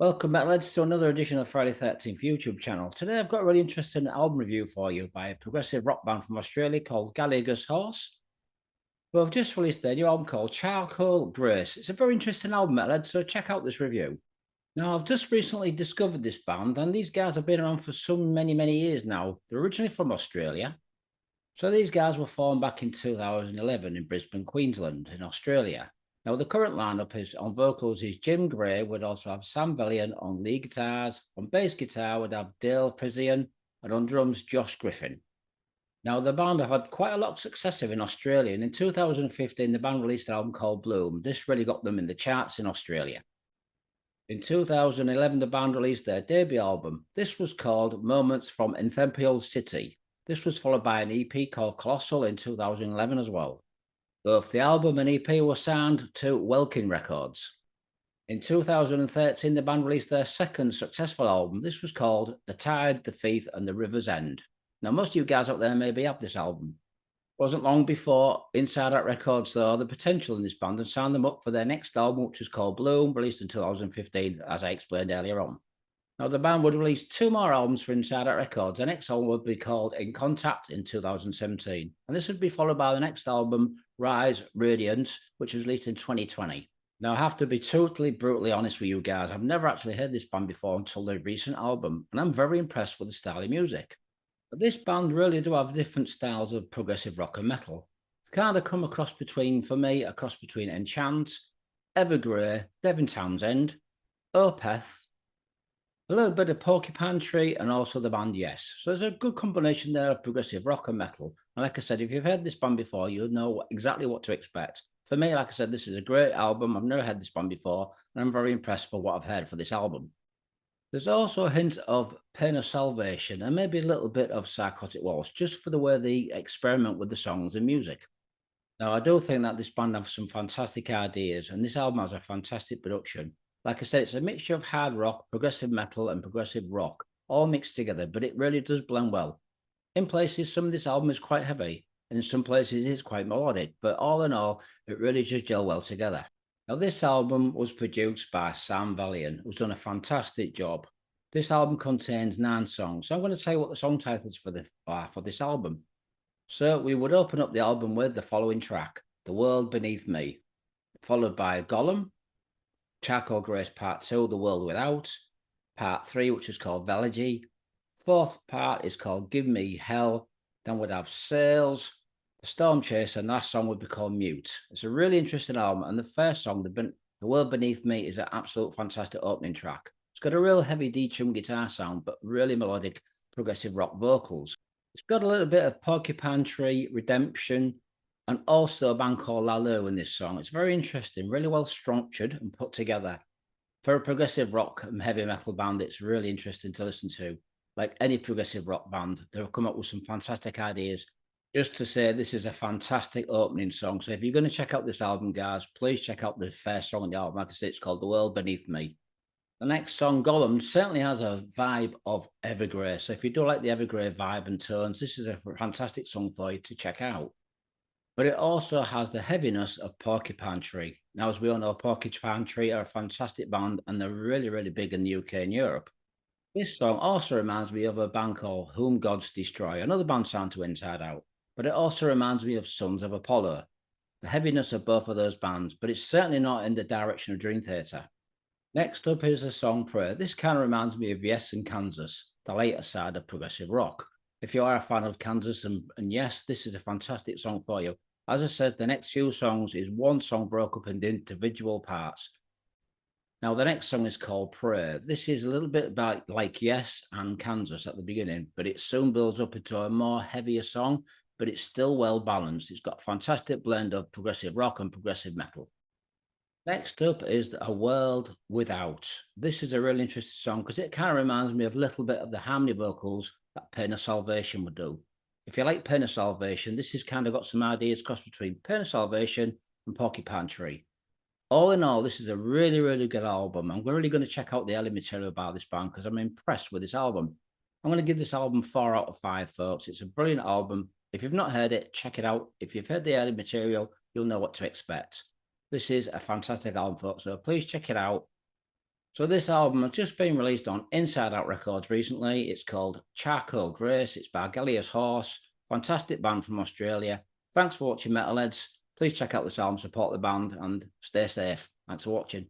Welcome back, lads, to another edition of Friday 13th YouTube channel. Today I've got a really interesting album review for you by a progressive rock band from Australia called Caligula's Horse. Well, I've just released their new album called Charcoal Grace. It's a very interesting album, lads, so check out this review. Now, I've just recently discovered this band, and these guys have been around for many years now. They're originally from Australia. So these guys were formed back in 2011 in Brisbane, Queensland, in Australia. Now, the current lineup is on vocals is Jim Gray, would also have Sam Vallen on lead guitars. On bass guitar, would have Dale Prisian, and on drums, Josh Griffin. Now, the band have had quite a lot of success in Australia, and in 2015, the band released an album called Bloom. This really got them in the charts in Australia. In 2011, the band released their debut album. This was called Moments from Ephemeral City. This was followed by an EP called Colossal in 2011 as well. Both the album and EP were signed to Welkin Records. In 2013, the band released their second successful album. This was called The Tide, the Thief, and the River's End. Now, most of you guys out there maybe have this album. It wasn't long before Inside Out Records saw the potential in this band and signed them up for their next album, which was called Bloom, released in 2015, as I explained earlier on. Now, the band would release two more albums for Inside Out Records. The next album would be called Enchant in 2017. And this would be followed by the next album, Rise Radiance, which was released in 2020. Now, I have to be totally brutally honest with you guys. I've never actually heard this band before until their recent album, and I'm very impressed with the style of music. But this band really do have different styles of progressive rock and metal. It's kind of come across between, for me, a cross between Enchant, Evergrey, Devin Townsend, Opeth, a little bit of Porcupine Tree, and also the band Yes. So there's a good combination there of progressive rock and metal. And like I said, if you've heard this band before, you'll know exactly what to expect. For me, like I said, this is a great album. I've never heard this band before, and I'm very impressed for what I've heard for this album. There's also a hint of Pain of Salvation and maybe a little bit of Psychotic Waltz, just for the way they experiment with the songs and music. Now, I do think that this band have some fantastic ideas, and this album has a fantastic production. Like I said, it's a mixture of hard rock, progressive metal, and progressive rock, all mixed together, but it really does blend well. In places, some of this album is quite heavy, and in some places, it's quite melodic, but all in all, it really just gel well together. Now, this album was produced by Sam Vallen, who's done a fantastic job. This album contains 9 songs, so I'm going to tell you what the song titles for this album. So we would open up the album with the following track, The World Beneath Me, followed by Gollum, Charcoal Grace Part 2, The World Without, Part 3, which is called Velegy. Fourth part is called Give Me Hell. Then we'd have Sails, The Storm Chaser, and the last song would be called Mute. It's a really interesting album, and the first song, The World Beneath Me, is an absolute fantastic opening track. It's got a real heavy detuned guitar sound, but really melodic progressive rock vocals. It's got a little bit of Porcupine Tree, Redemption, and also a band called Lalu in this song. It's very interesting, really well structured and put together. For a progressive rock and heavy metal band, it's really interesting to listen to. Like any progressive rock band, they'll come up with some fantastic ideas. Just to say, this is a fantastic opening song. So if you're going to check out this album, guys, please check out the first song on the album. Like I said, it's called The World Beneath Me. The next song, Gollum, certainly has a vibe of Evergrey. So if you do like the Evergrey vibe and tones, this is a fantastic song for you to check out. But it also has the heaviness of Porcupine Tree. Now, as we all know, Porcupine Tree are a fantastic band, and they're really big in the UK and Europe. This song also reminds me of a band called Whom Gods Destroy, another band sound to Inside Out. But it also reminds me of Sons of Apollo. The heaviness of both of those bands, but it's certainly not in the direction of Dream Theater. Next up is the song Prayer. This kind of reminds me of Yes and Kansas, the later side of progressive rock. If you are a fan of Kansas and Yes, this is a fantastic song for you. As I said, the next few songs is one song broke up into individual parts. Now, the next song is called Prayer. This is a little bit about like Yes and Kansas at the beginning, but it soon builds up into a more heavier song, but it's still well balanced. It's got a fantastic blend of progressive rock and progressive metal. Next up is A World Without. This is a really interesting song because it kind of reminds me of a little bit of the harmony vocals that Pain of Salvation would do. If you like Pain of Salvation, this has kind of got some ideas cross between Pain of Salvation and Porcupine Tree. All in all, this is a really good album. I'm really going to check out the early material about this band because I'm impressed with this album. I'm going to give this album 4 out of 5, folks. It's a brilliant album. If you've not heard it, check it out. If you've heard the early material, you'll know what to expect. This is a fantastic album, folks, so please check it out. So this album has just been released on Inside Out Records recently. It's called Charcoal Grace. It's by Gallia's Horse, fantastic band from Australia. Thanks for watching, Metalheads. Please check out this album, support the band, and stay safe. Thanks for watching.